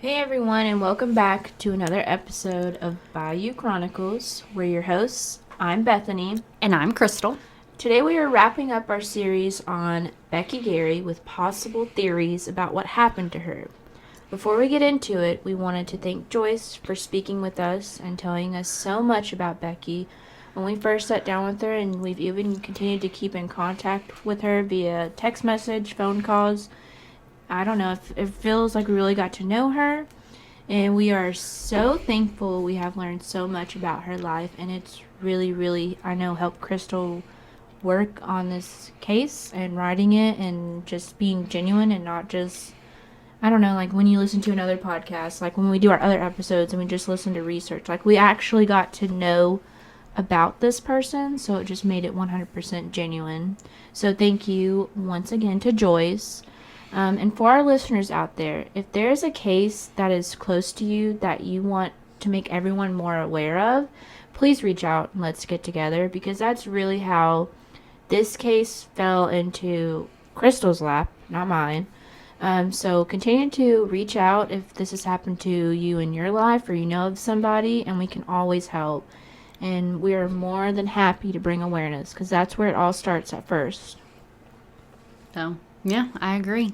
Hey everyone, and welcome back to another episode of Bayou Chronicles. We're your hosts. I'm Bethany. And I'm Crystal. Today we are wrapping up our series on Becky Gary with possible theories about what happened to her. Before we get into it, we wanted to thank Joyce for speaking with us and telling us so much about Becky when we first sat down with her, and we've even continued to keep in contact with her via text message, phone calls. I don't know, it feels like we really got to know her, and we are so thankful we have learned so much about her life, and it's really, I know, helped Crystal work on this case and writing it and just being genuine and not just, I don't know, like when you listen to another podcast, like when we do our other episodes and we just listen to research, like we actually got to know about this person, so it just made it 100% genuine. So thank you once again to Joyce. And for our listeners out there, if there is a case that is close to you that you want to make everyone more aware of, please reach out and let's get together, because that's really how this case fell into Crystal's lap, not mine. So continue to reach out if this has happened to you in your life or you know of somebody, and we can always help. And we are more than happy to bring awareness, because that's where it all starts at first. So, yeah, I agree.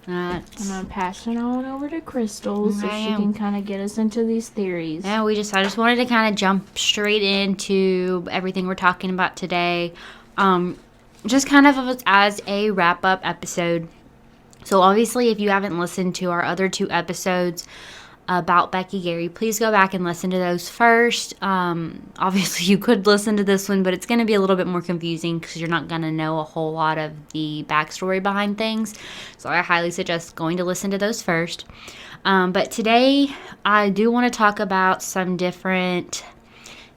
I'm going to pass it on over to Crystal so she can kind of get us into these theories. Yeah, I just wanted to kind of jump straight into everything we're talking about today. Just kind of as a wrap-up episode. So, obviously, if you haven't listened to our other two episodes about Becky Gary, please go back and listen to those first. Obviously, you could listen to this one, but it's going to be a little bit more confusing because you're not going to know a whole lot of the backstory behind things. So I highly suggest going to listen to those first. But today, I do want to talk about some different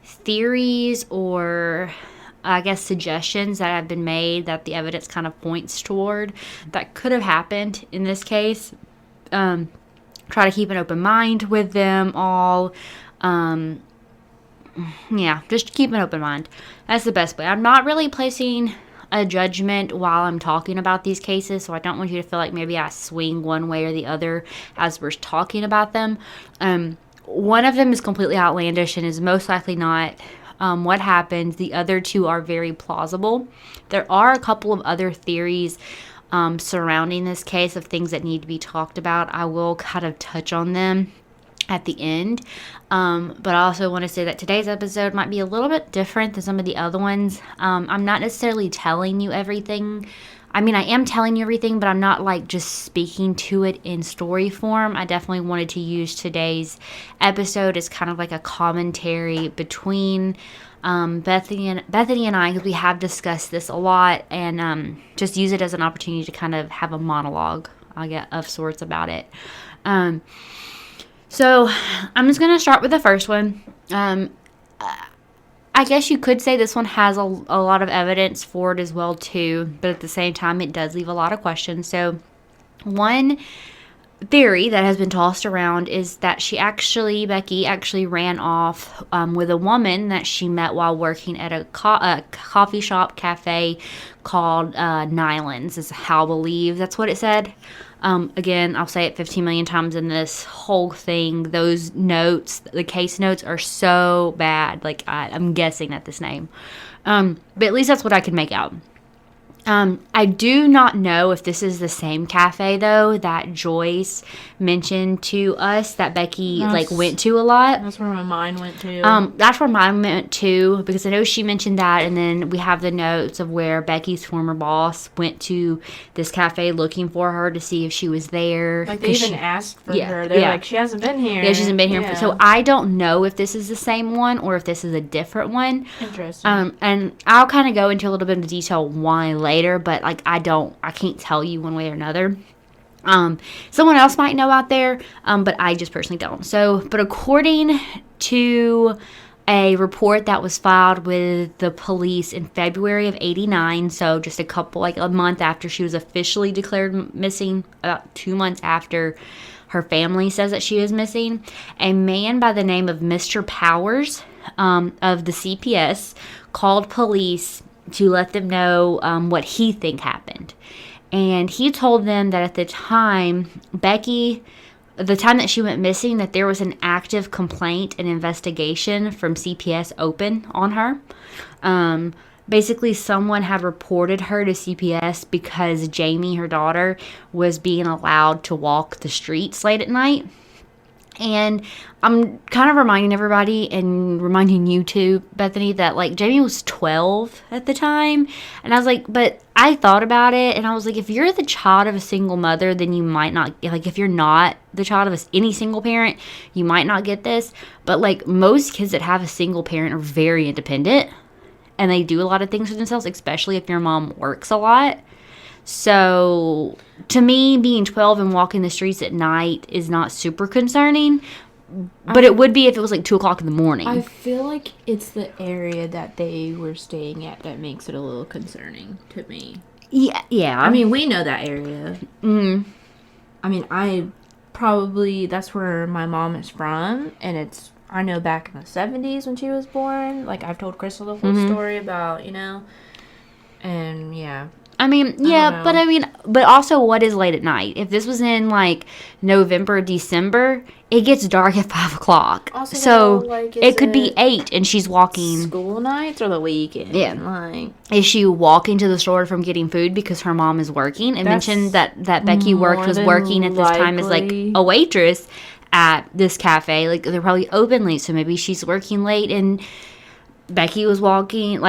theories, or I guess suggestions that have been made that the evidence kind of points toward that could have happened in this case. Try to keep an open mind with them all. Just keep an open mind. That's the best way. I'm not really placing a judgment while I'm talking about these cases, so I don't want you to feel like maybe I swing one way or the other as we're talking about them. One of them is completely outlandish and is most likely not what happened. The other two are very plausible. There are a couple of other theories surrounding this case of things that need to be talked about. I will kind of touch on them at the end. But I also want to say that today's episode might be a little bit different than some of the other ones. I'm not necessarily telling you everything. I mean, I am telling you everything, but I'm not like just speaking to it in story form. I definitely wanted to use today's episode as kind of like a commentary between Bethany and I, because we have discussed this a lot, and just use it as an opportunity to kind of have a monologue, of sorts about it. So I'm just going to start with the first one. I guess you could say this one has a lot of evidence for it as well too, but at the same time it does leave a lot of questions. So one theory that has been tossed around is that Becky actually ran off with a woman that she met while working at a coffee shop cafe called Nyland's, is how I believe that's what it said. Again, I'll say it 15 million times in this whole thing. Those notes, the case notes, are so bad. Like, I'm guessing at this name. But at least that's what I could make out. I do not know if this is the same cafe, though, that Joyce mentioned to us that Becky went to a lot. That's where my mind went to. That's where mine went to, because I know she mentioned that, and then we have the notes of where Becky's former boss went to this cafe looking for her to see if she was there. Like, they even asked for her. They're like, she hasn't been here. Yeah, she hasn't been here. So I don't know if this is the same one or if this is a different one. Interesting. And I'll kind of go into a little bit of detail why later, but like I can't tell you one way or another. Someone else might know out there, but I just personally don't. So, but according to a report that was filed with the police in February of '89, so just a month after she was officially declared missing, about 2 months after her family says that she is missing, a man by the name of Mr. Powers of the CPS called police to let them know what he think happened. And he told them that at the time, Becky the time that she went missing, that there was an active complaint and investigation from CPS open on her. Basically, someone had reported her to CPS because Jamie, her daughter, was being allowed to walk the streets late at night. And I'm kind of reminding everybody and reminding you too, Bethany, that like Jamie was 12 at the time. And I was like, but I thought about it and I was like, if you're the child of a single mother, then you might not, like if you're not the child of any single parent, you might not get this. But like most kids that have a single parent are very independent and they do a lot of things for themselves, especially if your mom works a lot. So, to me, being 12 and walking the streets at night is not super concerning. But it would be if it was like 2 o'clock in the morning. I feel like it's the area that they were staying at that makes it a little concerning to me. Yeah. I mean, we know that area. Mm. I mean, that's where my mom is from. And I know back in the 70s when she was born. Like, I've told Crystal the whole story about, and yeah. I mean, yeah, but also what is late at night? If this was in like November, December, it gets dark at 5 o'clock. Also, so like, it could be 8 and she's walking. School nights or the weekend? Yeah. Like, is she walking to the store from getting food because her mom is working? And mentioned that Becky was working at this time as like a waitress at this cafe. Like they're probably open late, so maybe she's working late and Jamie was walking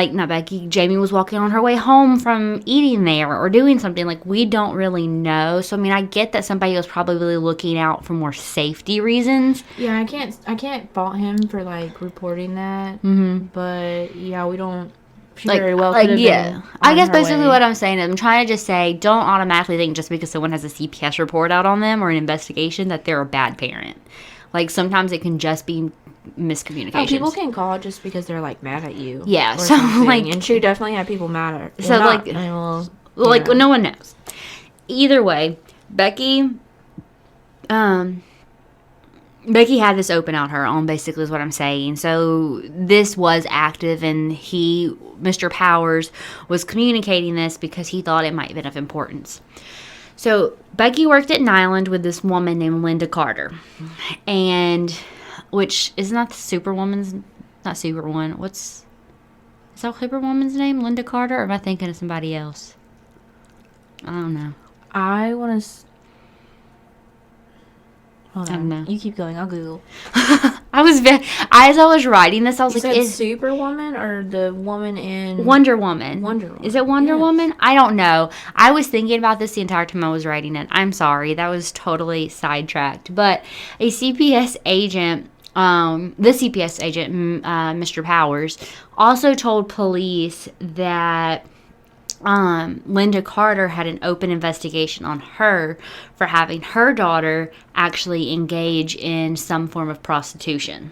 on her way home from eating there or doing something. Like, we don't really know. So, I mean, I get that somebody was probably looking out for more safety reasons. Yeah, I can't fault him for, like, reporting that. Mm-hmm. But, yeah, we don't... She like, very well could have been I guess basically what I'm saying is I'm trying to just say don't automatically think just because someone has a CPS report out on them or an investigation that they're a bad parent. Like, sometimes it can just be miscommunications. Oh, people can call just because they're like mad at you. Yeah, so like, and she definitely had people mad at her. So no one knows. Either way, Becky had this open out her own, basically is what I'm saying. So this was active, and Mr. Powers, was communicating this because he thought it might have been of importance. So Becky worked at Nyland with this woman named Linda Carter, which is not Superwoman's, not Superwoman. Is that Superwoman's name, Linda Carter, or am I thinking of somebody else? I don't know. I want to. Hold on. I don't know. You keep going. I'll Google. As I was writing this, I was is Superwoman or the woman in Wonder Woman? Wonder Woman. Is it Wonder Woman? I don't know. I was thinking about this the entire time I was writing it. I'm sorry. That was totally sidetracked. But a CPS agent, Mr. Powers, also told police that Linda Carter had an open investigation on her for having her daughter actually engage in some form of prostitution.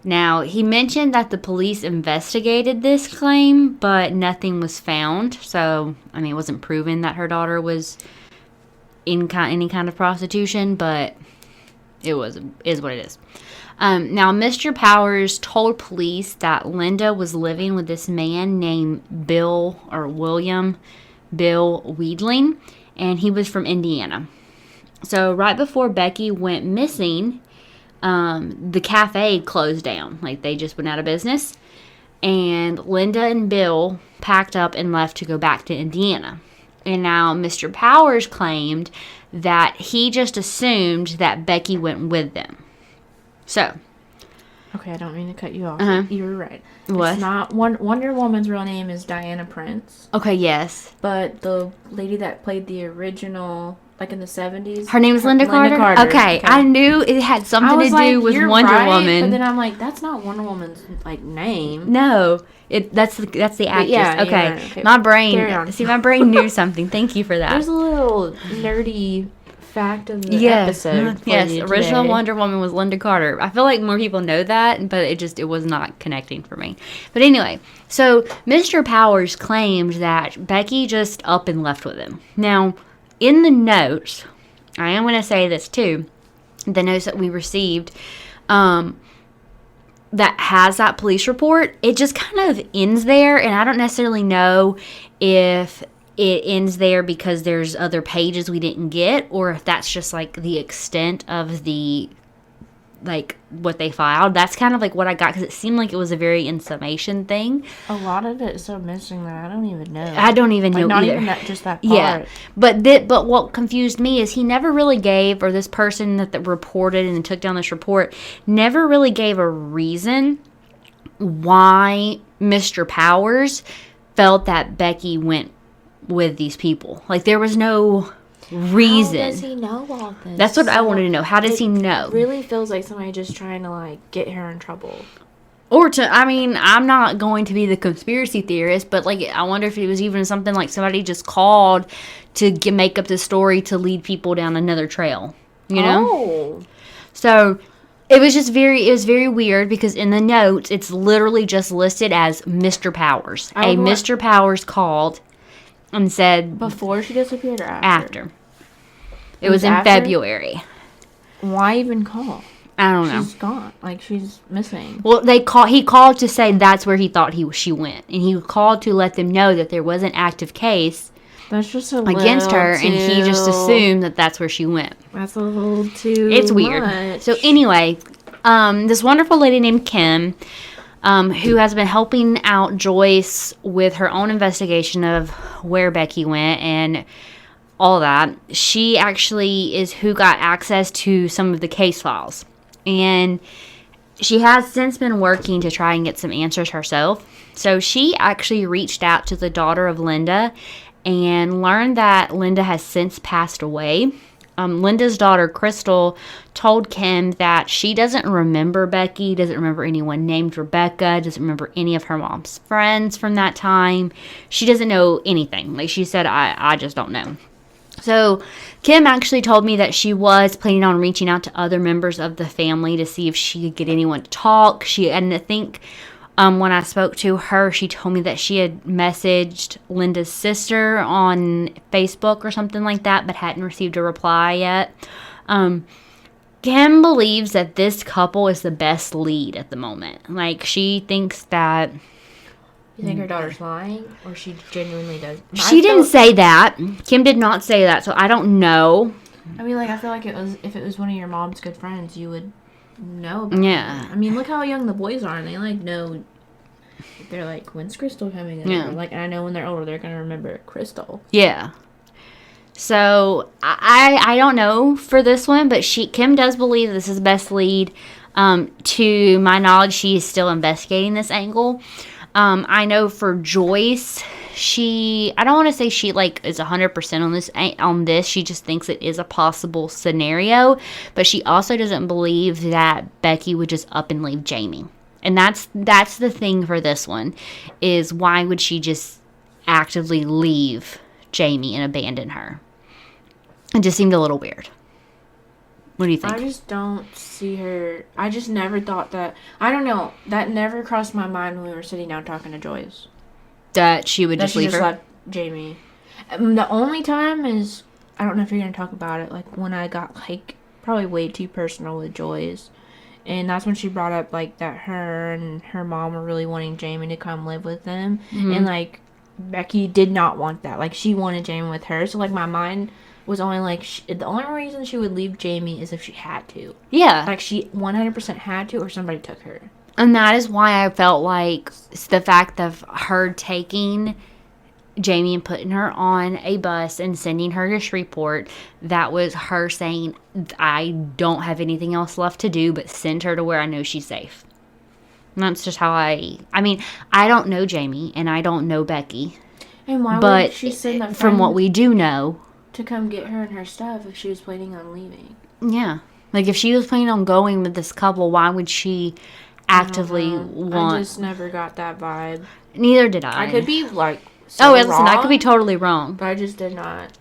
Now, he mentioned that the police investigated this claim, but nothing was found. So, I mean, it wasn't proven that her daughter was in any kind of prostitution, but is what it is. Now, Mr. Powers told police that Linda was living with this man named William Bill Weedling, and he was from Indiana. So right before Becky went missing, the cafe closed down. Like, they just went out of business. And Linda and Bill packed up and left to go back to Indiana. And now Mr. Powers claimed that he just assumed that Becky went with them. So. Okay, I don't mean to cut you off. Uh-huh. You were right. What? It's not Wonder Woman's real name is Diana Prince. Okay, yes. But the lady that played the original, like in the 70s. Her name is Linda Carter? Okay, I knew it had something to do with Wonder Woman. But then I'm like, that's not Wonder Woman's like name. No, that's the actress. Yeah, okay. Right. Okay, my brain knew something. Thank you for that. There's a little nerdy fact of the episode. Yes, original Wonder Woman was Linda Carter. I feel like more people know that, but it was not connecting for me. But anyway, so Mr. Powers claimed that Becky just up and left with him. Now, in the notes, I am going to say this too, the notes that we received, that has that police report, it just kind of ends there, and I don't necessarily know if it ends there because there's other pages we didn't get, or if that's just like the extent of the like what they filed. That's kind of like what I got, because it seemed like it was a very in summation thing. A lot of it is so missing that I don't even know. I don't even know not either. even just that part. Yeah, but what confused me is he never really gave, or this person that reported and took down this report never really gave a reason why Mr. Powers felt that Becky went with these people. Like, there was no reason. How does he know all this? That's what I wanted to know. How does he know? It really feels like somebody just trying to, like, get her in trouble. Or I'm not going to be the conspiracy theorist, but, like, I wonder if it was even something like somebody just called to make up the story to lead people down another trail, you know? Oh. So, it was very weird, because in the notes, it's literally just listed as Mr. Powers. Mr. Powers called and said... Before she disappeared or after? After. It was in after? February. Why even call? I don't know. She's gone. Like, she's missing. Well, he called to say that's where he thought she went. And he called to let them know that there was an active case that's just against her, and he just assumed that that's where she went. That's a little too It's weird. much. So anyway, this wonderful lady named Kim, who has been helping out Joyce with her own investigation of where Becky went and all that, she actually is who got access to some of the case files. And she has since been working to try and get some answers herself. So she actually reached out to the daughter of Linda and learned that Linda has since passed away. Linda's daughter, Crystal, told Kim that she doesn't remember Becky, doesn't remember anyone named Rebecca, doesn't remember any of her mom's friends from that time. She doesn't know anything. Like she said, I just don't know. So Kim actually told me that she was planning on reaching out to other members of the family to see if she could get anyone to talk. And I think when I spoke to her, she told me that she had messaged Linda's sister on Facebook or something like that, but hadn't received a reply yet. Kim believes that this couple is the best lead at the moment. Like, she thinks that... You think her daughter's lying, or she genuinely does? She didn't say that. Kim did not say that, so I don't know. I mean, like, I feel like if it was one of your mom's good friends, you would know about Yeah. it. I mean, look how young the boys are, and they, like, know... They're like, when's Crystal coming in? Yeah. Like, and I know when they're older, they're going to remember Crystal. Yeah. So, I don't know for this one, but Kim does believe this is the best lead. To my knowledge, she is still investigating this angle. I know for Joyce, I don't want to say she like is 100% on this. She just thinks it is a possible scenario, but she also doesn't believe that Becky would just up and leave Jamie. And that's the thing for this one, is why would she just actively leave Jamie and abandon her? It just seemed a little weird. What do you think? I just don't see her. I just never thought that. I don't know. That never crossed my mind when we were sitting down talking to Joyce. That she would just leave her? Left Jamie. The only time is, I don't know if you're going to talk about it, like when I got like probably way too personal with Joyce. And that's when she brought up like that her and her mom were really wanting Jamie to come live with them. Mm-hmm. And like Becky did not want that. Like she wanted Jamie with her. So like my mind was only like, the only reason she would leave Jamie is if she had to. Yeah. Like she 100% had to, or somebody took her. And that is why I felt like the fact of her taking Jamie and putting her on a bus and sending her to Shreveport, that was her saying, I don't have anything else left to do but send her to where I know she's safe. And that's just how I mean, I don't know Jamie and I don't know Becky. And why would she send them from what we do know, to come get her and her stuff if she was planning on leaving? Yeah. Like, if she was planning on going with this couple, why would she actively want... I just never got that vibe. Neither did I. I could be, like, so listen, wrong, I could be totally wrong. But I just did not,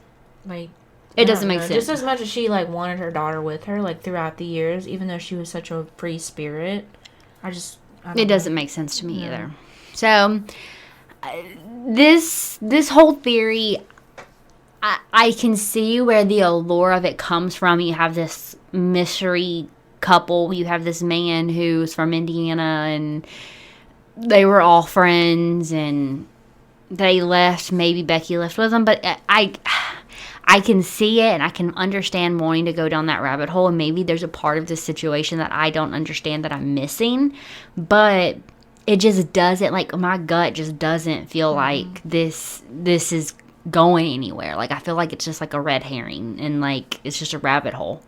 like... It doesn't make sense. Just as much as she, like, wanted her daughter with her, like, throughout the years, even though she was such a free spirit, it doesn't make sense to me either. So, this whole theory... I can see where the allure of it comes from. You have this mystery couple. You have this man who's from Indiana, and they were all friends, and they left. Maybe Becky left with him, but I can see it and I can understand wanting to go down that rabbit hole, and maybe there's a part of this situation that I don't understand that I'm missing, but it just doesn't, like, my gut just doesn't feel like this is going anywhere. Like, I feel like it's just like a red herring, and like it's just a rabbit hole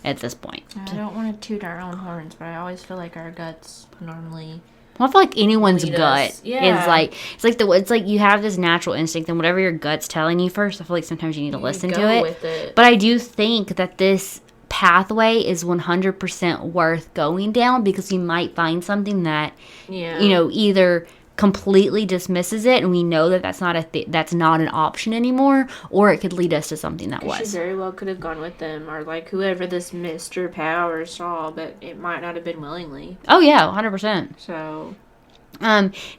at this point. I don't want to toot our own horns, but I always feel like our guts normally. Well, I feel like anyone's lead gut us. Yeah. is like, it's like you have this natural instinct, and whatever your gut's telling you first, I feel like sometimes you need to listen go to it. with it. But I do think that this pathway is 100% worth going down, because you might find something that, you know, either completely dismisses it and we know that that's not that's not an option anymore, or it could lead us to something that was. She very well could have gone with them, or like whoever this Mr. Power saw, but it might not have been willingly. Oh yeah, 100%. So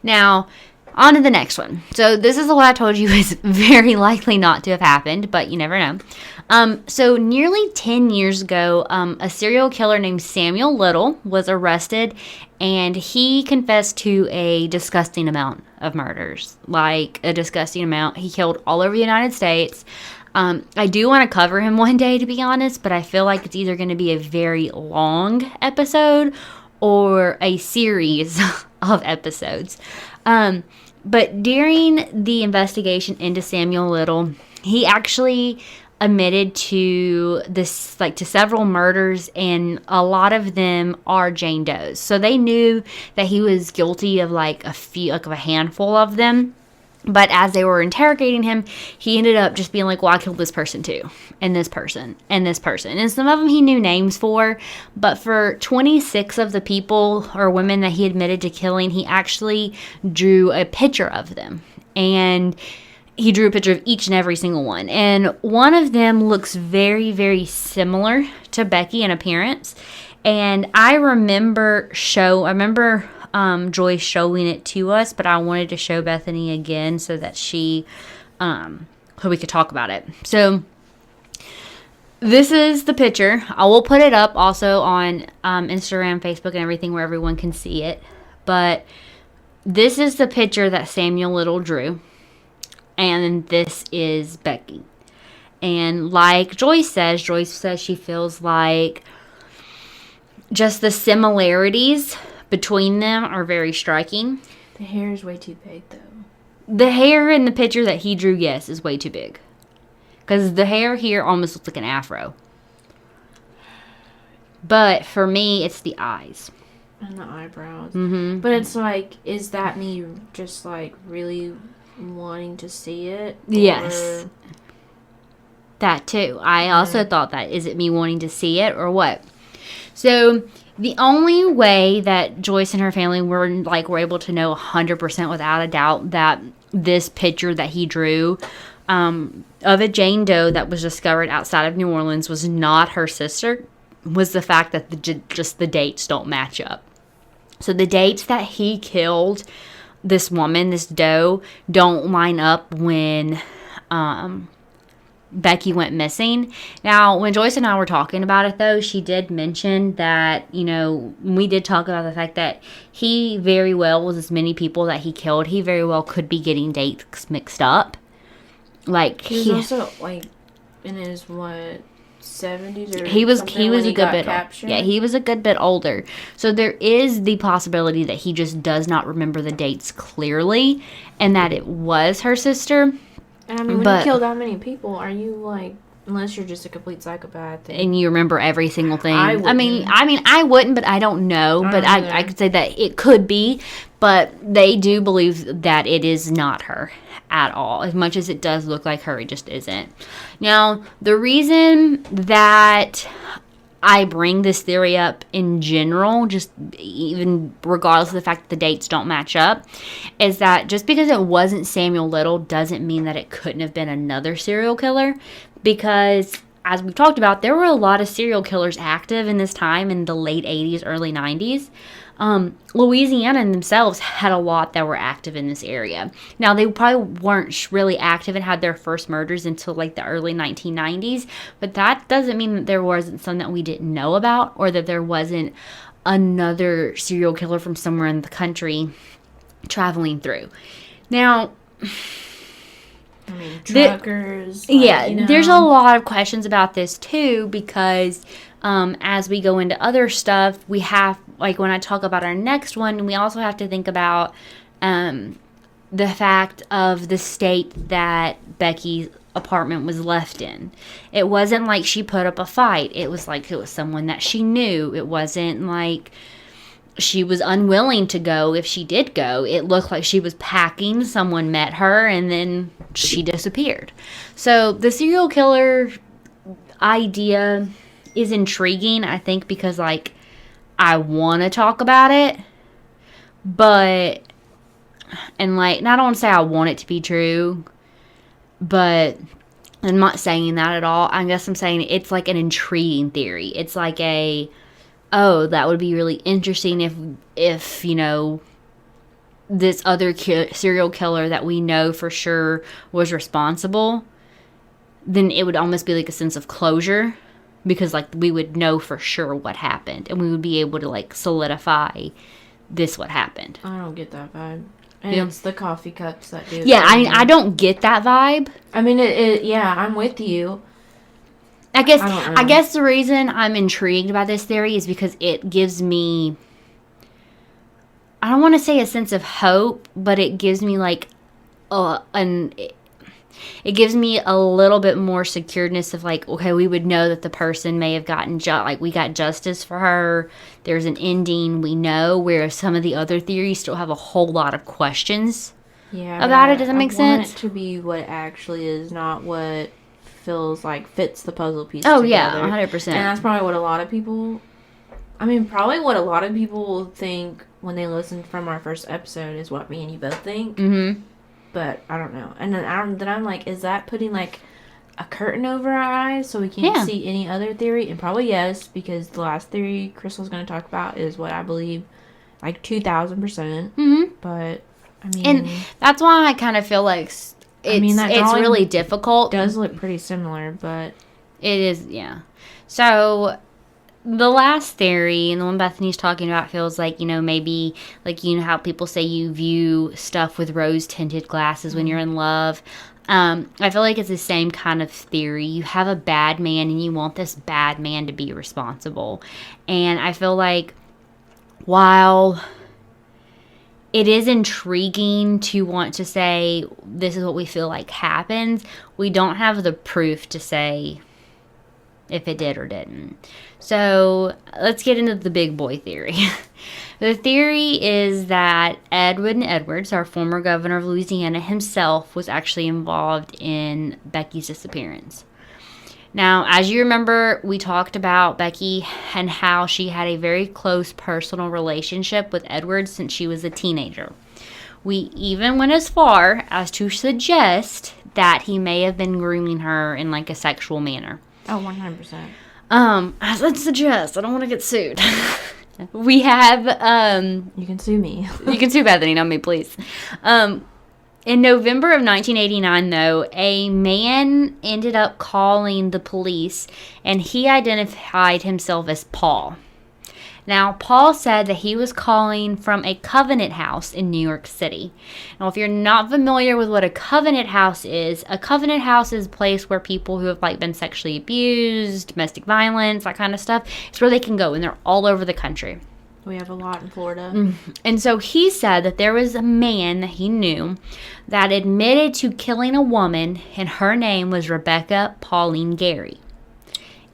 now on to the next one. So this is the one I told you is very likely not to have happened, but you never know. So nearly 10 years ago, a serial killer named Samuel Little was arrested, and he confessed to a disgusting amount of murders. Like, a disgusting amount. He killed all over the United States. I do want to cover him one day, to be honest, but I feel like it's either going to be a very long episode or a series of episodes. But during the investigation into Samuel Little, he actually admitted to this, like, to several murders, and a lot of them are Jane Doe's. So they knew that he was guilty of like a handful of them. But as they were interrogating him, he ended up just being like, well, I killed this person too, and this person, and this person. And some of them he knew names for, but for 26 of the people or women that he admitted to killing, he actually drew a picture of them. And he drew a picture of each and every single one. And one of them looks very, very similar to Becky in appearance. And I remember Joy showing it to us, but I wanted to show Bethany again so that so we could talk about it. So this is the picture. I will put it up also on Instagram, Facebook, and everything where everyone can see it. But this is the picture that Samuel Little drew. And this is Becky. And like Joyce says she feels like just the similarities between them are very striking. The hair is way too big, though. The hair in the picture that he drew, yes, is way too big. Because the hair here almost looks like an afro. But for me, it's the eyes. And the eyebrows. Mm-hmm. But it's like, is that me just like really wanting to see it? Yes. Or... that too. I also thought that. Is it me wanting to see it or what? So the only way that Joyce and her family were able to know 100% without a doubt that this picture that he drew of a Jane Doe that was discovered outside of New Orleans was not her sister was the fact that just the dates don't match up. So the dates that he killed this woman, this Doe, don't line up when Becky went missing. Now, when Joyce and I were talking about it, though, she did mention that, we did talk about the fact that he very well, with as many people that he killed, he very well could be getting dates mixed up. Like, he was also, in his, 70s or he was a good bit captured? Yeah, he was a good bit older. So there is the possibility that he just does not remember the dates clearly and that it was her sister. And I mean, when you kill that many people, are you unless you're just a complete psychopath and you remember every single thing? I wouldn't. I wouldn't, but I don't know. I could say that it could be, but they do believe that it is not her at all. As much as it does look like her, it just isn't. Now, the reason that I bring this theory up in general, just even regardless of the fact that the dates don't match up, is that just because it wasn't Samuel Little doesn't mean that it couldn't have been another serial killer, because as we've talked about, there were a lot of serial killers active in this time in the late 80s, early 90s. Louisiana themselves had a lot that were active in this area. Now, they probably weren't really active and had their first murders until the early 1990s, but that doesn't mean that there wasn't some that we didn't know about, or that there wasn't another serial killer from somewhere in the country traveling through. Now, I mean, truckers. There's a lot of questions about this too because as we go into other stuff, we have, like when I talk about our next one, we also have to think about the fact of the state that Becky's apartment was left in. It wasn't like she put up a fight. It was like it was someone that she knew. It wasn't like she was unwilling to go if she did go. It looked like she was packing, someone met her, and then she disappeared. So the serial killer idea is intriguing, I think, because, like, I want to talk about it, but, and, like, and I don't want to say I want it to be true, but I'm not saying that at all. I guess I'm saying it's, like, an intriguing theory. It's like oh, that would be really interesting if you know, this other serial killer that we know for sure was responsible, then it would almost be like a sense of closure because, like, we would know for sure what happened and we would be able to, like, solidify this what happened. I don't get that vibe. And it's the coffee cups that do it. Yeah, I don't get that vibe. I mean, yeah, I'm with you. I guess the reason I'm intrigued by this theory is because it gives me, I don't want to say a sense of hope, but it gives me like it gives me a little bit more securedness of like, okay, we would know that the person may have gotten like we got justice for her. There's an ending, we know, whereas some of the other theories still have a whole lot of questions about it. Does that make sense? I want it to be what it actually is, not what feels like fits the puzzle piece together. Yeah, 100%. And that's probably what a lot of people, what a lot of people think when they listen from our first episode is what me and you both think. Mm-hmm. But I don't know. And then I'm like, is that putting like a curtain over our eyes so we can't see any other theory? And probably yes, because the last theory Crystal's going to talk about is what I believe, like 2,000%. Mm-hmm. But I mean, and that's why I kind of feel like it's really difficult. It does look pretty similar, but it is, yeah. So the last theory, and the one Bethany's talking about, feels like, you know, maybe like, you know how people say you view stuff with rose-tinted glasses when you're in love. I feel like it's the same kind of theory. You have a bad man and you want this bad man to be responsible. And I feel like while it is intriguing to want to say this is what we feel like happens, we don't have the proof to say if it did or didn't. So let's get into the big boy theory. The theory is that Edwin Edwards, our former governor of Louisiana himself, was actually involved in Becky's disappearance. Now, as you remember, we talked about Becky and how she had a very close personal relationship with Edwards since she was a teenager. We even went as far as to suggest that he may have been grooming her in like a sexual manner. Oh, 100%. As I'd suggest, I don't want to get sued. We have, you can sue me. You can sue Bethany, not me, please. In November of 1989, though, a man ended up calling the police, and he identified himself as Paul. Now, Paul said that he was calling from a covenant house in New York City. Now, if you're not familiar with what a covenant house is a place where people who have like been sexually abused, domestic violence, that kind of stuff, it's where they can go, and they're all over the country. We have a lot in Florida. And so he said that there was a man that he knew that admitted to killing a woman, and her name was Rebecca Pauline Gary.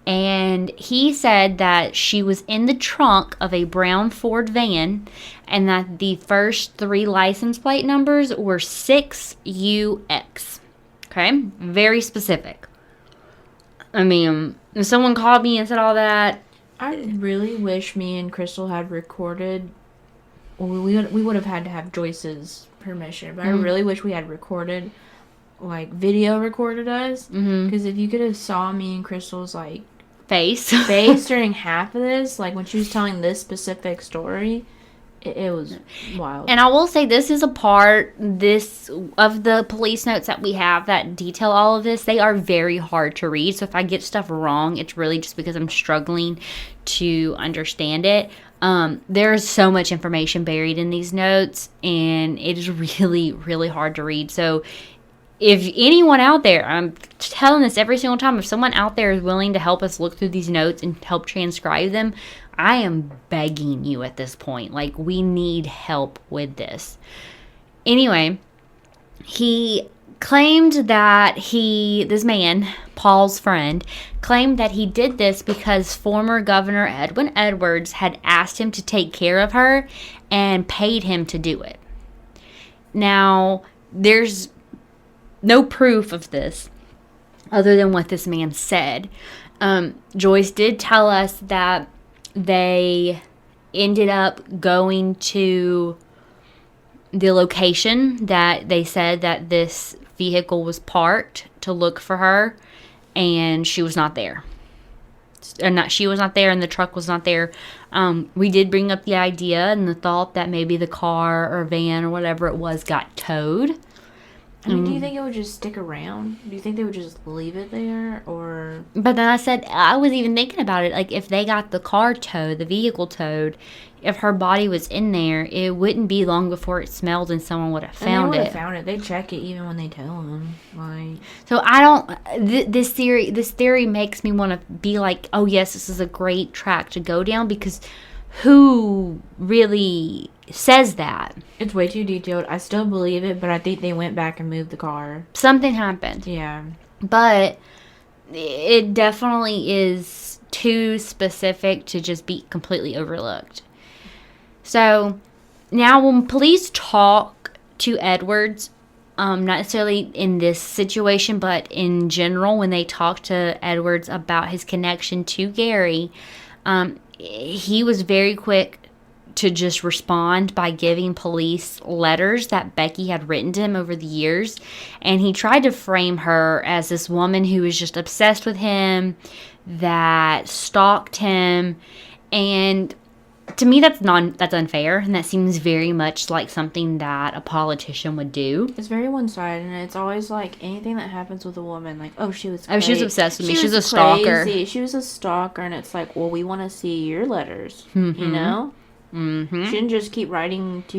And he said that she was in the trunk of a brown Ford van, and that the first 3 license plate numbers were 6UX. Okay? Very specific. I mean, if someone called me and said all that, I really wish me and Crystal had recorded. Well, we would have had to have Joyce's permission, but I really wish we had recorded, like video recorded us. Because if you could have saw me and Crystal's like face during half of this, like when she was telling this specific story, it was wild. And I will say this is a part of the police notes that we have that detail all of this. They are very hard to read, so if I get stuff wrong, it's really just because I'm struggling to understand it. There's so much information buried in these notes, and it is really, really hard to read. So if anyone out there, I'm telling this every single time, if someone out there is willing to help us look through these notes and help transcribe them, I am begging you at this point. Like, we need help with this. Anyway, he claimed that this man, Paul's friend, claimed that he did this because former Governor Edwin Edwards had asked him to take care of her and paid him to do it. Now, there's no proof of this other than what this man said. Joyce did tell us that they ended up going to the location that they said that this vehicle was parked to look for her, and she was not there. She was not there, and the truck was not there. We did bring up the idea and the thought that maybe the car or van or whatever it was got towed. I mean, do you think it would just stick around? Do you think they would just leave it there, or? But then I was even thinking about it. Like, if they got the car towed, the vehicle towed, if her body was in there, it wouldn't be long before it smelled and someone would have found it. They check it even when they tow them. Like, so I don't. This theory makes me want to be like, oh yes, this is a great track to go down, because who really says that? It's way too detailed. I still believe it, but I think they went back and moved the car. Something happened. Yeah. But it definitely is too specific to just be completely overlooked. So now when police talk to Edwards, not necessarily in this situation, but in general, when they talk to Edwards about his connection to Gary, he was very quick to just respond by giving police letters that Becky had written to him over the years. And he tried to frame her as this woman who was just obsessed with him, that stalked him. And to me, that's unfair. And that seems very much like something that a politician would do. It's very one-sided, and it's always like anything that happens with a woman, like, oh, she was she was obsessed with me. She was a stalker. stalker. She was a stalker, and it's like, well, we want to see your letters, Mm-hmm. you know? Mm-hmm. She didn't just keep writing to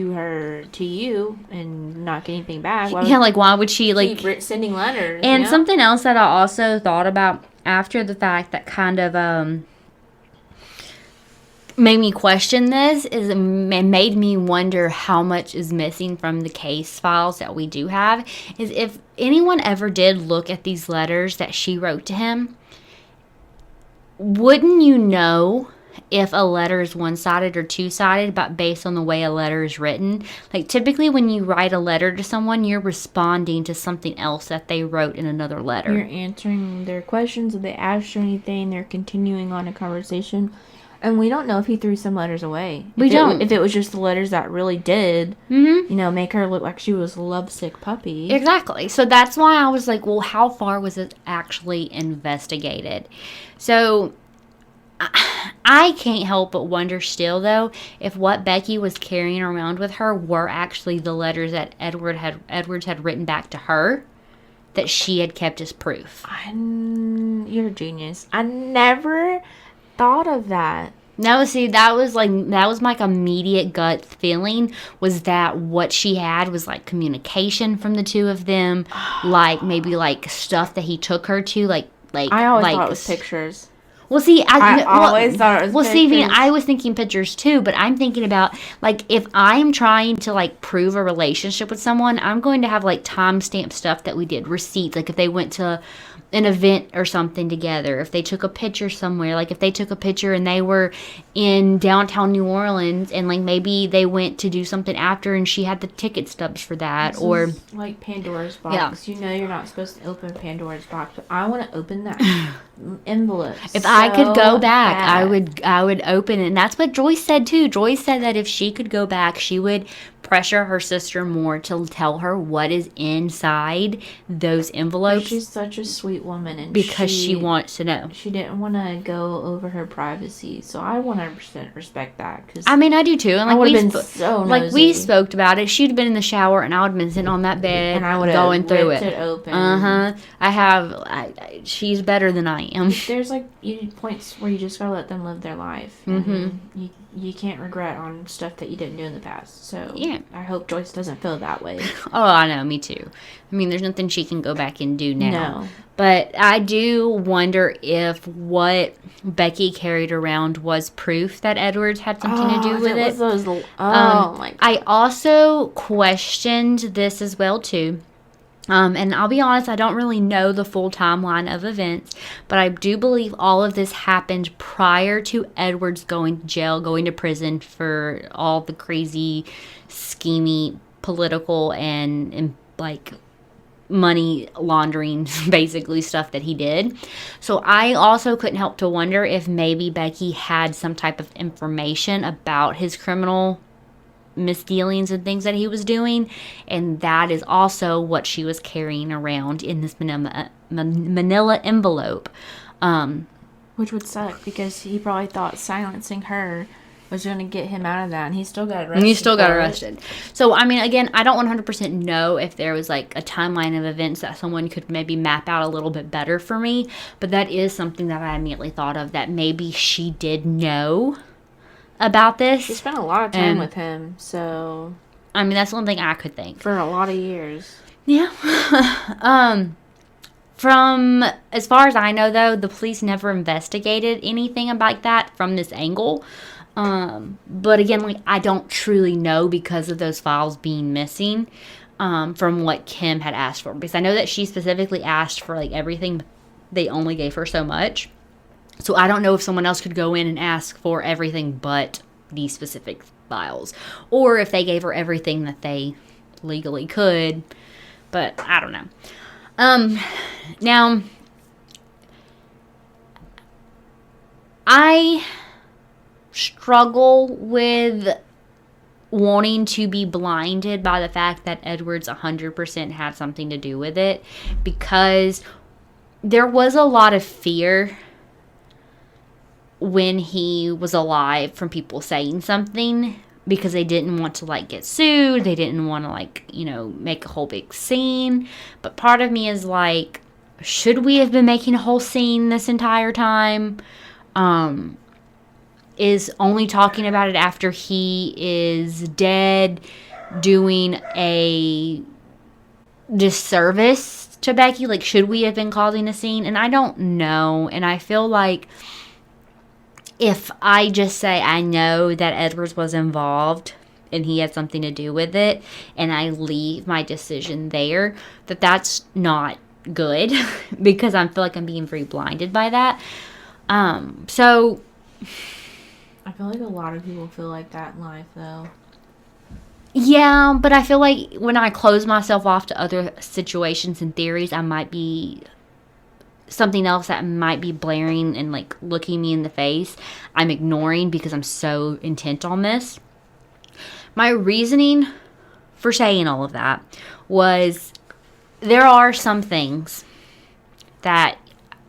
you and not get anything back. Why would she keep sending letters? And you know? something else that I also thought about after the fact that kind of made me question this is it made me wonder how much is missing from the case files that we do have, is if anyone ever did look at these letters that she wrote to him, wouldn't you know if a letter is one-sided or two-sided, but based on the way a letter is written? Like, typically when you write a letter to someone, you're responding to something else that they wrote in another letter. You're answering their questions. If they ask you anything, they're continuing on a conversation. And we don't know if he threw some letters away. If it was just the letters that really did, make her look like she was a lovesick puppy. Exactly. So that's why I was like, well, how far was it actually investigated? So I can't help but wonder still, though, if what Becky was carrying around with her were actually the letters that Edwards had written back to her that she had kept as proof. You're a genius. I never thought of that. No, see, that was my immediate gut feeling, was that what she had was like communication from the two of them, like maybe like stuff that he took her to, like I always thought it was pictures. Well, see, I always thought it was pictures. See, I was thinking pictures too, but I'm thinking about, like, if I'm trying to, like, prove a relationship with someone, I'm going to have, like, timestamp stuff that we did, receipts, like, if they went to an event or something together, if they took a picture somewhere, like, if they took a picture and they were in downtown New Orleans and, like, maybe they went to do something after and she had the ticket stubs for that, or like Pandora's box. Yeah. You know you're not supposed to open Pandora's box, but I want to open that envelope. If I could go back, I would open it. And that's what Joyce said too. Joyce said that if she could go back, she would pressure her sister more to tell her what is inside those envelopes. But she's such a sweet woman, and because she wants to know. She didn't want to go over her privacy, so I 100% respect that. Cause I mean, I do too. And like, we nosy. Spoke about it. She'd been in the shower, and I would have been sitting on that bed, and I would have going through it. Open. She's better than I am. There's like points where you just gotta let them live their life. Mm-hmm. you can't regret on stuff that you didn't do in the past. So Yeah. I hope Joyce doesn't feel that way. Oh, I know, me too. I mean, there's nothing she can go back and do now. No. But I do wonder if what Becky carried around was proof that Edwards had something to do with it. My God. I also questioned this as well, too. And I'll be honest, I don't really know the full timeline of events, but I do believe all of this happened prior to Edwards going to jail, going to prison for all the crazy, schemy, political, and like money laundering, basically, stuff that he did. So I also couldn't help to wonder if maybe Becky had some type of information about his criminal misdealings and things that he was doing, and that is also what she was carrying around in this manila envelope, Which would suck, because he probably thought silencing her was going to get him out of that, and he still got arrested. and he still got arrested. So I mean, again, I don't 100% know if there was like a timeline of events that someone could maybe map out a little bit better for me, but that is something that I immediately thought of, that maybe she did know about this. She spent a lot of time with him, so I mean, that's one thing I could think. for a lot of years. Yeah. From as far as I know, though, the police never investigated anything about that from this angle. But again, like, I don't truly know because of those files being missing, from what Kim had asked for, because I know that she specifically asked for like everything, but they only gave her so much. So I don't know if someone else could go in and ask for everything but these specific files, or if they gave her everything that they legally could, but I don't know. Now, I struggle with wanting to be blinded by the fact that Edwards 100% had something to do with it, because there was a lot of fear when he was alive from people saying something, because they didn't want to like get sued, they didn't want to like, you know, make a whole big scene. But part of me is like, should we have been making a whole scene this entire time? Is only talking about it after he is dead doing a disservice to Becky? Like, should we have been causing a scene? And I don't know. And I feel like if I just say I know that Edwards was involved and he had something to do with it, and I leave my decision there, that's not good, because I feel like I'm being very blinded by that. So I feel like a lot of people feel like that in life, though. Yeah, but I feel like when I close myself off to other situations and theories, I might be something else that might be blaring and like looking me in the face, I'm ignoring because I'm so intent on this. My reasoning for saying all of that was, there are some things that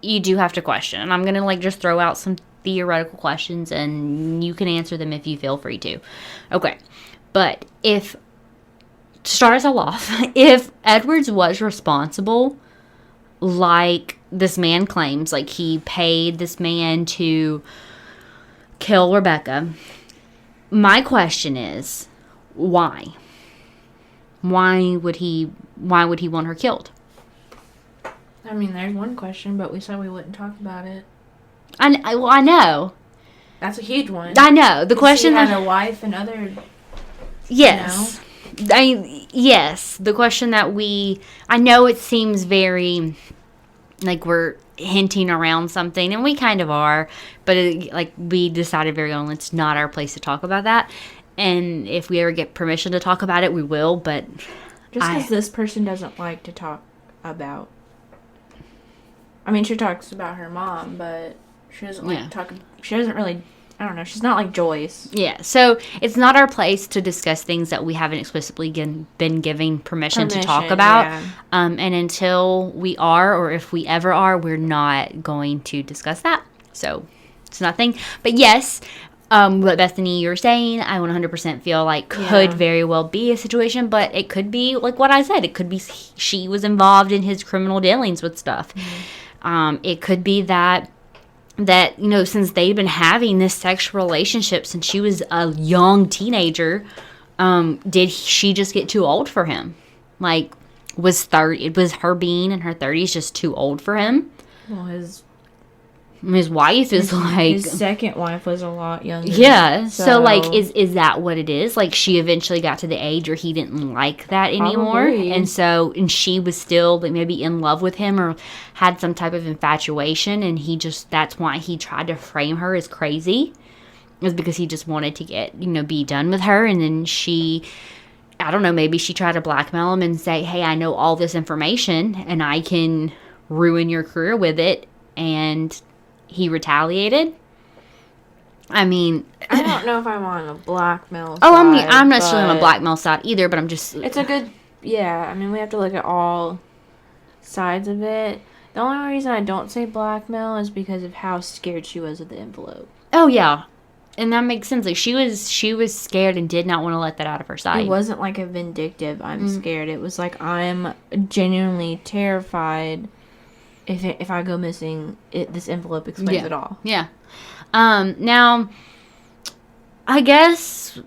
you do have to question, and I'm going to like just throw out some theoretical questions and you can answer them if you feel free to. Okay. But to start us all off, if Edwards was responsible, like this man claims, like he paid this man to kill Rebecca, my question is, why? Why would he want her killed? I mean, there's one question, but we said we wouldn't talk about it. I know. That's a huge one. I know. The question He had a wife and other... Yes. You know? Yes. The question that I know it seems very like we're hinting around something, and we kind of are, but we decided very early it's not our place to talk about that. And if we ever get permission to talk about it, we will, but... Just because this person doesn't like to talk about... I mean, she talks about her mom, but she doesn't like talking... She doesn't really... I don't know. She's not like Joyce. Yeah. So it's not our place to discuss things that we haven't explicitly been given permission to talk about. Yeah. And until we are, or if we ever are, we're not going to discuss that. So it's nothing. But yes, what Bethany, you were saying, I 100% feel like could very well be a situation, but it could be like what I said. It could be she was involved in his criminal dealings with stuff. Mm-hmm. It could be that that, since they'd been having this sexual relationship since she was a young teenager, did she just get too old for him? Like, was her being in her 30s just too old for him? Well, his wife is like... His second wife was a lot younger. Yeah. So like, is that what it is? Like, she eventually got to the age where he didn't like that anymore. Probably. And she was still like, maybe in love with him or had some type of infatuation. And that's why he tried to frame her as crazy. It was because he just wanted to get, be done with her. And then I don't know, maybe she tried to blackmail him and say, hey, I know all this information and I can ruin your career with it. And he retaliated. I mean, I don't know if I'm on a blackmail side. I'm not necessarily on a blackmail side either, but I'm just... It's a good... Yeah, I mean, we have to look at all sides of it. The only reason I don't say blackmail is because of how scared she was of the envelope. Oh, yeah. And that makes sense. Like, she was scared and did not want to let that out of her sight. It wasn't like a vindictive, I'm scared. It was like, I'm genuinely terrified if I go missing, this envelope explains it all. Yeah. Now, I guess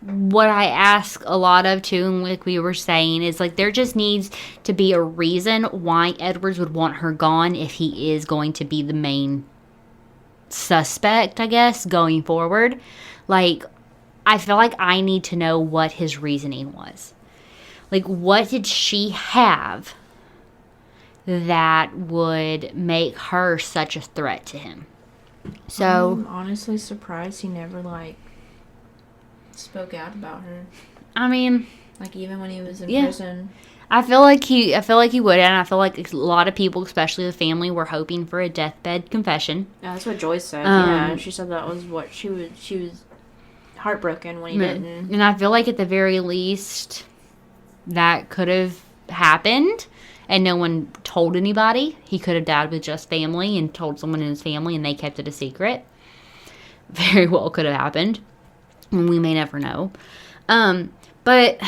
what I ask a lot of, too, and like we were saying, is like there just needs to be a reason why Edwards would want her gone if he is going to be the main suspect, I guess, going forward. Like, I feel like I need to know what his reasoning was. Like, what did she have that would make her such a threat to him? So I'm honestly surprised he never spoke out about her. I mean, like, even when he was in prison. I feel like he would, and I feel like a lot of people, especially the family, were hoping for a deathbed confession. Yeah, that's what Joyce said. Yeah, she said that was what she was heartbroken when he didn't. And I feel like at the very least that could have happened. And no one told anybody. He could have died with just family and told someone in his family and they kept it a secret. Very well could have happened. And we may never know. But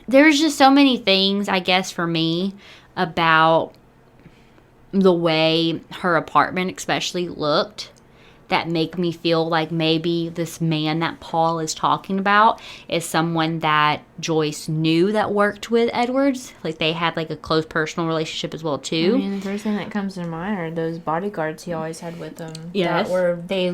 there's just so many things, I guess, for me about the way her apartment especially looked that make me feel like maybe this man that Paul is talking about is someone that Joyce knew that worked with Edwards. Like, they had, like, a close personal relationship as well, too. I mean, the first thing that comes to mind are those bodyguards he always had with him. Yes. They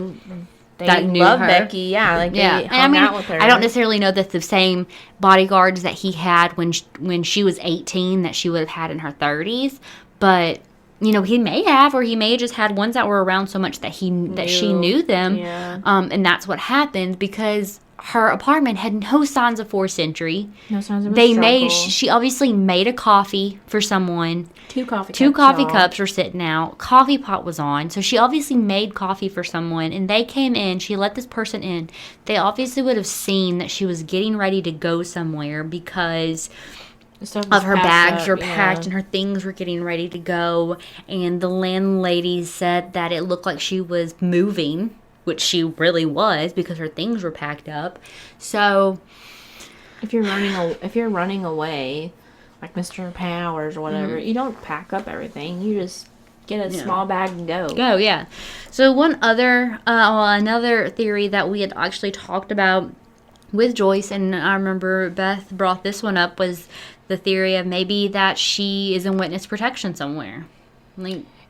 that knew loved her. Becky. Yeah, like, they hung out with her. I don't necessarily know that the same bodyguards that he had when she was 18 that she would have had in her 30s, but... he may have, or he may have just had ones that were around so much that she knew them. Yeah. And that's what happened because her apartment had no signs of forced entry. No signs of a struggle. She obviously made a coffee for someone. Two coffee cups were sitting out. Coffee pot was on. So she obviously made coffee for someone, and they came in. She let this person in. They obviously would have seen that she was getting ready to go somewhere because... of her bags were packed and her things were getting ready to go, and the landlady said that it looked like she was moving, which she really was because her things were packed up. So if you're running away, like Mr. Powers or whatever, you don't pack up everything. You just get a small bag and go. Yeah. So one other another theory that we had actually talked about with Joyce, and I remember Beth brought this one up, was the theory of maybe that she is in witness protection somewhere.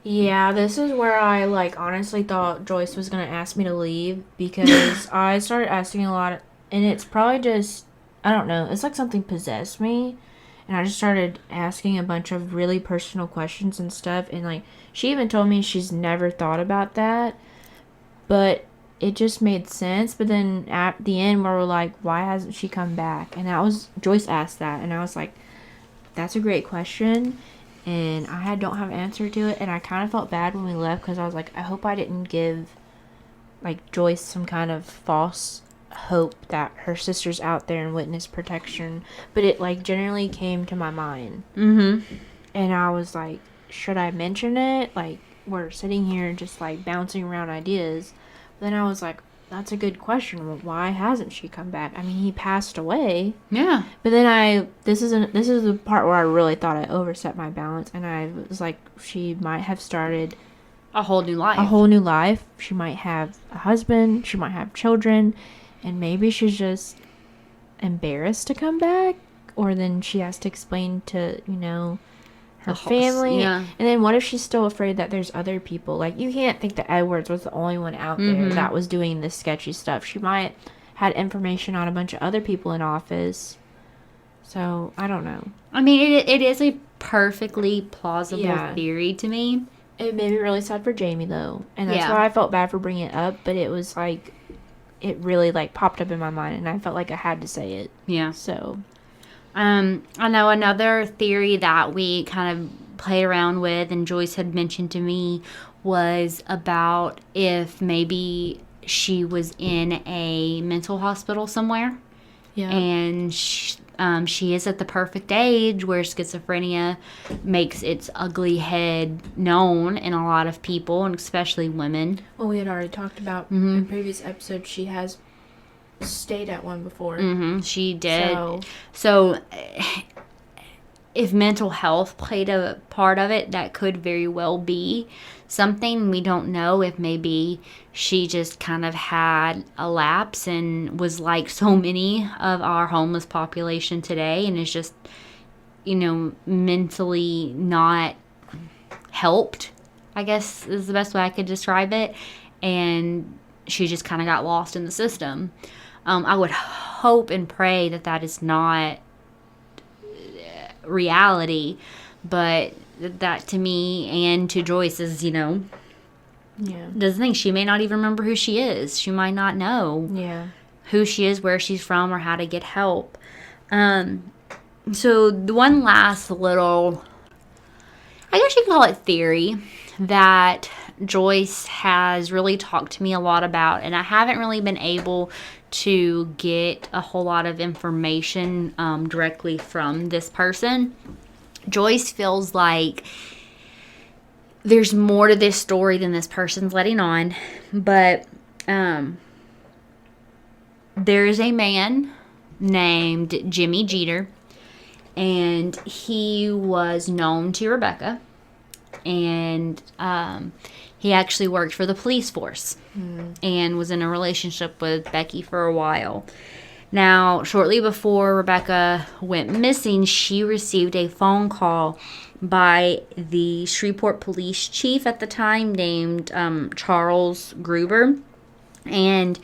Yeah, this is where I honestly thought Joyce was gonna ask me to leave because I started asking a lot, and it's probably just, I don't know, it's like something possessed me, and I just started asking a bunch of really personal questions and stuff, and she even told me she's never thought about that, but it just made sense. But then at the end where we're like, why hasn't she come back? And that was, Joyce asked that, and I was like, that's a great question, and I don't have an answer to it, and I kind of felt bad when we left because I was like, I hope I didn't give Joyce some kind of false hope that her sister's out there in witness protection, but it generally came to my mind. And I was like, should I mention it? We're sitting here just bouncing around ideas. Then I was like, that's a good question. Why hasn't she come back? I mean, he passed away. Yeah. But then this is the part where I really thought I overset my balance, and I was like, she might have started a whole new life. A whole new life. She might have a husband. She might have children. And maybe she's just embarrassed to come back. Or then she has to explain to, her family. Yeah. And then what if she's still afraid that there's other people? Like, you can't think that Edwards was the only one out there that was doing this sketchy stuff. She might had information on a bunch of other people in office. So, I don't know. I mean, it is a perfectly plausible theory to me. It made me really sad for Jamie, though. And that's why I felt bad for bringing it up. But it was like, it really, like, popped up in my mind. And I felt like I had to say it. Yeah. So... I know another theory that we kind of played around with and Joyce had mentioned to me was about if maybe she was in a mental hospital somewhere. Yeah. And she is at the perfect age where schizophrenia makes its ugly head known in a lot of people, and especially women. Well, we had already talked about in previous episodes she has stayed at one before. She did. So if mental health played a part of it, that could very well be something. We don't know if maybe she just kind of had a lapse and was like so many of our homeless population today and is just, mentally not helped, I guess is the best way I could describe it. And she just kind of got lost in the system. I would hope and pray that is not reality, but that to me and to Joyce is, doesn't think she may not even remember who she is. She might not know who she is, where she's from, or how to get help. So the one last little, I guess you can call it theory, that Joyce has really talked to me a lot about, and I haven't really been able to get a whole lot of information directly from this person. Joyce feels like there's more to this story than this person's letting on, but there is a man named Jimmy Jeter, and he was known to Rebecca, and he actually worked for the police force and was in a relationship with Becky for a while. Now, shortly before Rebecca went missing, she received a phone call by the Shreveport police chief at the time named Charles Gruber. And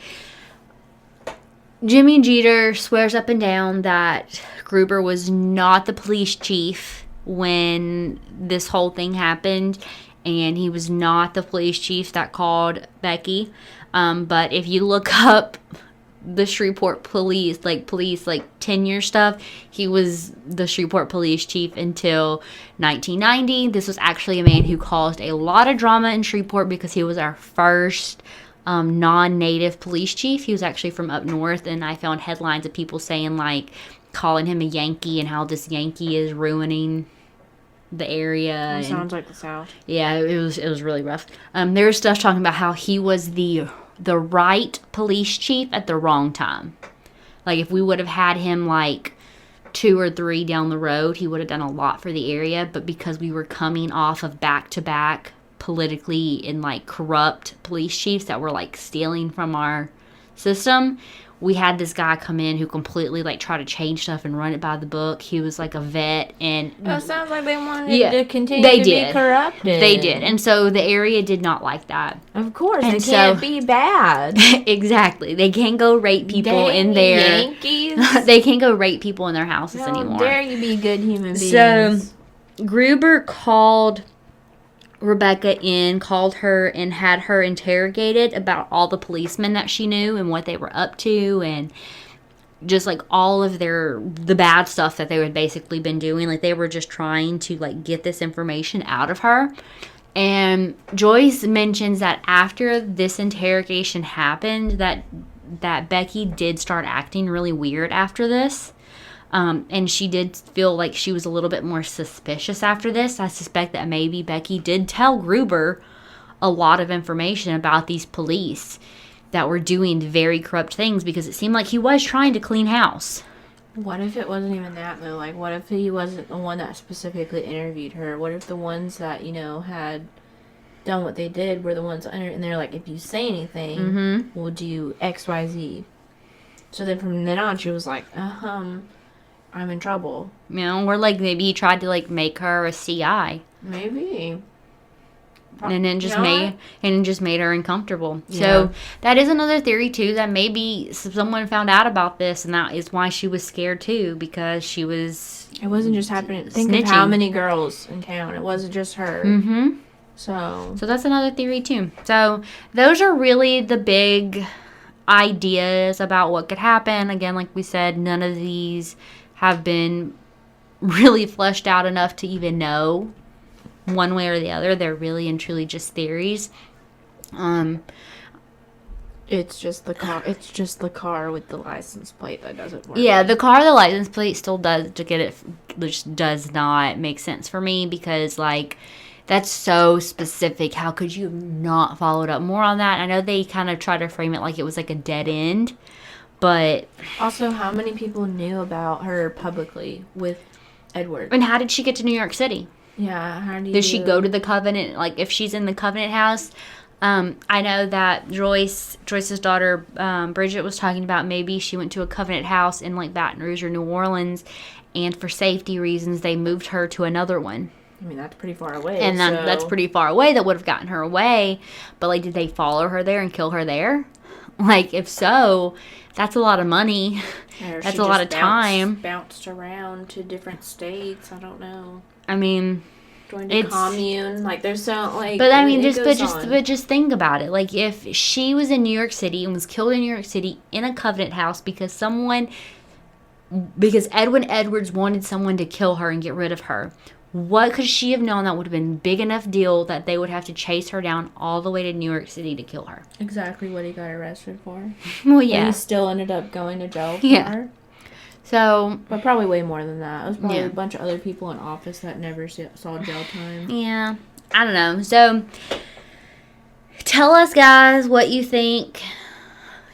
Jimmy Jeter swears up and down that Gruber was not the police chief when this whole thing happened, and he was not the police chief that called Becky. But if you look up the Shreveport police tenure stuff, he was the Shreveport police chief until 1990. This was actually a man who caused a lot of drama in Shreveport because he was our first non-native police chief. He was actually from up north, and I found headlines of people saying, like, calling him a Yankee and how this Yankee is ruining the area. It sounds like the South. Yeah, it was really rough. There was stuff talking about how he was the right police chief at the wrong time. Like, if we would have had him, like, 2 or 3 down the road, he would have done a lot for the area. But because we were coming off of back-to-back politically and, like, corrupt police chiefs that were, like, stealing from our system, we had this guy come in who completely, like, tried to change stuff and run it by the book. He was, like, a vet, and... It sounds like they wanted to continue to be corrupted. They did. And so the area did not like that. Of course. And they can't be bad. Exactly. They can't go rape people in their... Yankees. They can't go rape people in their houses anymore. How dare you be good human beings. So, Gruber called Rebecca in, called her, and had her interrogated about all the policemen that she knew and what they were up to, and just, like, all of the bad stuff that they had basically been doing. Like, they were just trying to, like, get this information out of her. And Joyce mentions that after this interrogation happened, that Becky did start acting really weird after this. And she did feel like she was a little bit more suspicious after this. I suspect that maybe Becky did tell Gruber a lot of information about these police that were doing very corrupt things, because it seemed like he was trying to clean house. What if it wasn't even that, though? Like, what if he wasn't the one that specifically interviewed her? What if the ones that, had done what they did were the ones under, and they're like, if you say anything, we'll do X, Y, Z. So then from then on, she was like, I'm in trouble. You know, or like maybe he tried to like make her a CI. Maybe. And then just made her uncomfortable. Yeah. So that is another theory too, that maybe someone found out about this, and that is why she was scared too, because she was. It wasn't just happening. Think snitching. Of how many girls in town. It wasn't just her. Mm-hmm. So that's another theory too. So those are really the big ideas about what could happen. Again, like we said, none of these have been really fleshed out enough to even know one way or the other. They're really and truly just theories. It's just the car. It's just the car with the license plate that doesn't work. Yeah, the car, the license plate still does to get it, which does not make sense for me, because like that's so specific. How could you have not followed up more on that? I know they kind of try to frame it like it was like a dead end, but also, how many people knew about her publicly with Edward? And how did she get to New York City? Yeah, how do you... Did she go to the Covenant? Like, if she's in the Covenant house, I know that Joyce's daughter, Bridget, was talking about maybe she went to a Covenant house in, like, Baton Rouge or New Orleans, and for safety reasons, they moved her to another one. I mean, that's pretty far away. And that's pretty far away. That would have gotten her away. But, like, did they follow her there and kill her there? Like, if so, that's a lot of money. That's a lot of time. Bounced around to different states. I don't know. I mean, joined a commune. Like, there's so like. But I mean, just think about it. Like, if she was in New York City and was killed in New York City in a Covenant house because Edwin Edwards wanted someone to kill her and get rid of her. What could she have known that would have been a big enough deal that they would have to chase her down all the way to New York City to kill her? Exactly what he got arrested for. Well, yeah. And he still ended up going to jail for her. So, but probably way more than that. It was probably a bunch of other people in office that never saw jail time. Yeah. I don't know. So, tell us, guys, what you think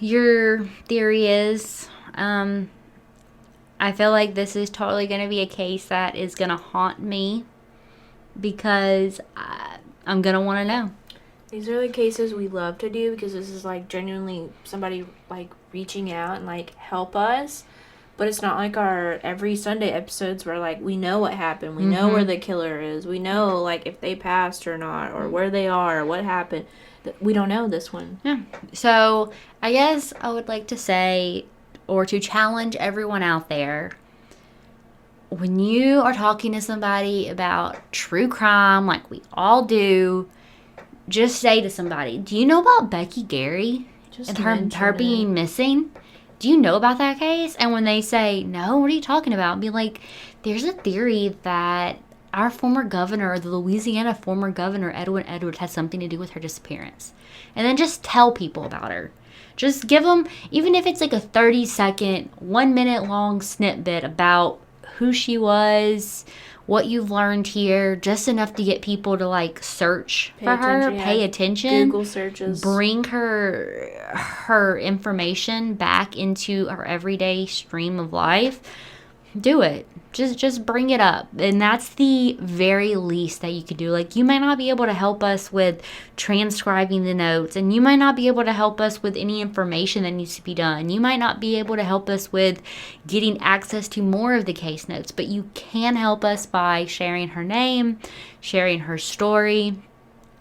your theory is. I feel like this is totally going to be a case that is going to haunt me because I'm going to want to know. These are the cases we love to do because this is like genuinely somebody like reaching out and like help us. But it's not like our every Sunday episodes where like we know what happened. We know where the killer is. We know like if they passed or not or where they are or what happened. We don't know this one. Yeah. So I guess I would like to say, or to challenge everyone out there, when you are talking to somebody about true crime, like we all do, just say to somebody, do you know about Becky Gary and her being missing? Do you know about that case? And when they say, no, what are you talking about? Be like, there's a theory that our former governor, the Louisiana former governor, Edwin Edwards, has something to do with her disappearance. And then just tell people about her. Just give them, even if it's like a 30-second, 1 minute long snippet about who she was, what you've learned here, just enough to get people to like search for her, pay attention, Google searches, bring her information back into her everyday stream of life. Do it. Just bring it up. And that's the very least that you could do. Like, you might not be able to help us with transcribing the notes, and you might not be able to help us with any information that needs to be done. You might not be able to help us with getting access to more of the case notes, but you can help us by sharing her name, sharing her story,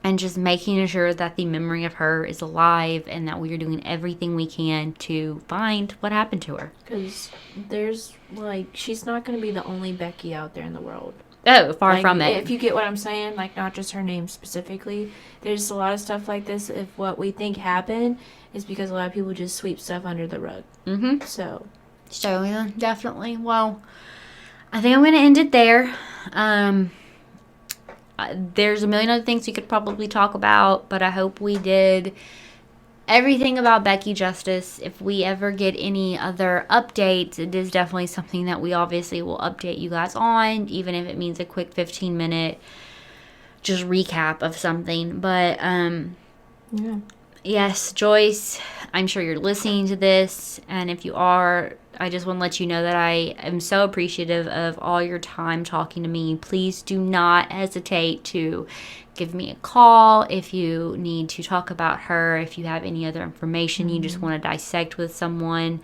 and just making sure that the memory of her is alive and that we are doing everything we can to find what happened to her. Because there's, like, she's not going to be the only Becky out there in the world. Oh, far from it. If you get what I'm saying, like, not just her name specifically. There's a lot of stuff like this. If what we think happened is because a lot of people just sweep stuff under the rug. Mm-hmm. So, yeah, definitely. Well, I think I'm going to end it there. There's a million other things we could probably talk about, but I hope we did everything about Becky justice. If we ever get any other updates, it is definitely something that we obviously will update you guys on, even if it means a quick 15-minute just recap of something. But yeah. Yes, Joyce, I'm sure you're listening to this, and if you are, I just want to let you know that I am so appreciative of all your time talking to me. Please do not hesitate to give me a call if you need to talk about her, if you have any other information you just want to dissect with someone.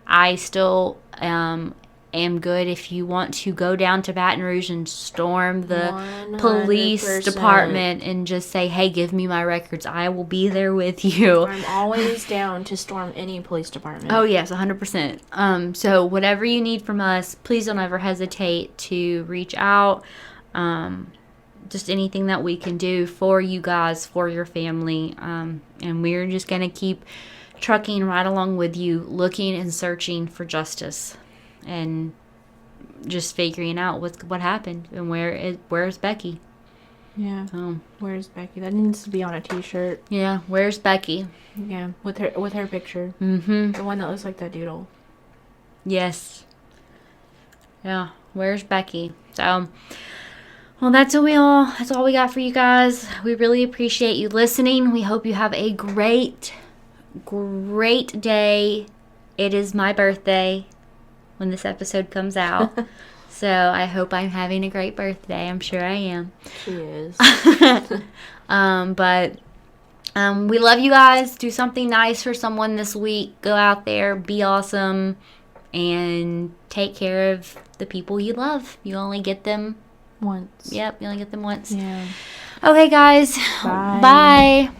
I still am good if you want to go down to Baton Rouge and storm the 100%. police department and just say, hey, give me my records. I will be there with you. I'm always down to storm any police department. Oh, yes, 100%. So whatever you need from us, please don't ever hesitate to reach out. Just anything that we can do for you guys, for your family. And we're just going to keep trucking right along with you, looking and searching for justice. And just figuring out what happened and where's Becky. Yeah. Where's Becky? That needs to be on a t-shirt. Yeah, where's Becky? Yeah, with her picture. Mm-hmm. The one that looks like that doodle. Yes. Yeah, where's Becky? So, well, that's all we got for you guys. We really appreciate you listening. We hope you have a great day. It is my birthday when this episode comes out. So I hope I'm having a great birthday. I'm sure I am. She is. But we love you guys. Do something nice for someone this week. Go out there, be awesome, and take care of the people you love. You only get them once. Yep, you only get them once. Yeah. Okay, guys. Bye. Bye.